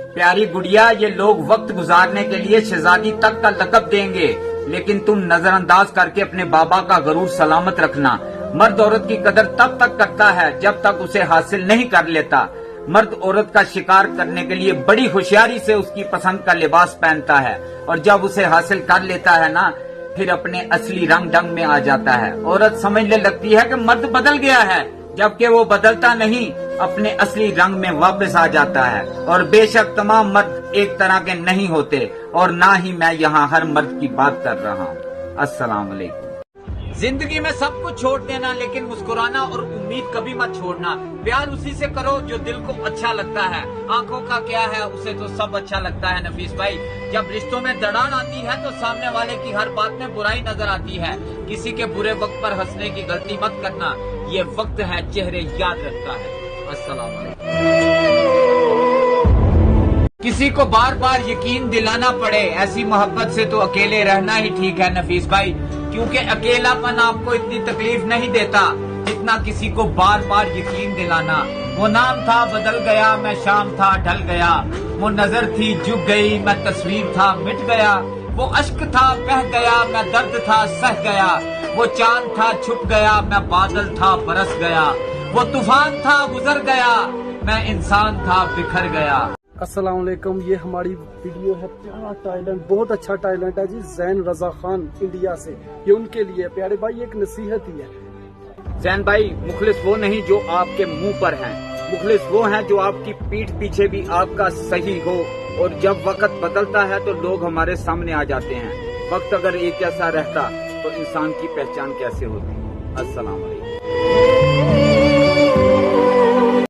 प्यारी गुड़िया, ये लोग वक्त गुजारने के लिए शहजादी तक का लक़ब देंगे, लेकिन तुम नजरअंदाज करके अपने बाबा का गरूर सलामत रखना। मर्द औरत की कदर तब तक करता है जब तक उसे हासिल नहीं कर लेता। मर्द औरत का शिकार करने के लिए बड़ी होशियारी से उसकी पसंद का लिबास पहनता है, और जब उसे हासिल कर लेता है ना, फिर अपने असली रंग ढंग में आ जाता है। औरत समझने लगती है कि मर्द बदल गया है, जबकि वो बदलता नहीं, अपने असली रंग में वापस आ जाता है। और बेशक तमाम मर्द एक तरह के नहीं होते, और ना ही मैं यहाँ हर मर्द की बात कर रहा हूँ। अस्सलाम वालेकुम। जिंदगी में सब कुछ छोड़ देना, लेकिन मुस्कुराना और उम्मीद कभी मत छोड़ना। प्यार उसी से करो जो दिल को अच्छा लगता है। आंखों का क्या है, उसे तो सब अच्छा लगता है नफीस भाई। जब रिश्तों में दरार आती है तो सामने वाले की हर बात में बुराई नजर आती है। किसी के बुरे वक्त पर हंसने की गलती मत करना, ये वक्त है चेहरे याद रखता है। अस्सलाम वालेकुम। किसी को बार बार यकीन दिलाना पड़े, ऐसी मोहब्बत से तो अकेले रहना ही ठीक है नफीस भाई, क्योंकि अकेलापन आपको इतनी तकलीफ नहीं देता जितना किसी को बार बार यकीन दिलाना। वो नाम था बदल गया, मैं शाम था ढल गया, वो नजर थी झुक गई, मैं तस्वीर था मिट गया, वो अश्क था बह गया, मैं दर्द था सह गया, वो चांद था छुप गया, मैं बादल था बरस गया, वो तूफान था गुजर गया, मैं इंसान था बिखर गया। अस्सलाम वालेकुम। ये हमारी वीडियो है, प्यारा टैलेंट, बहुत अच्छा टैलेंट है जी, जैन रजा खान इंडिया से। ये उनके लिए प्यारे भाई एक नसीहत ही है। जैन भाई, मुखलिस वो नहीं जो आपके मुंह पर हैं, मुखलिस वो हैं जो आपकी पीठ पीछे भी आपका सही हो। और जब वक्त बदलता है तो लोग हमारे सामने आ जाते हैं। वक्त अगर एक जैसा रहता तो इंसान की पहचान कैसे होती। अस्सलाम वालेकुम।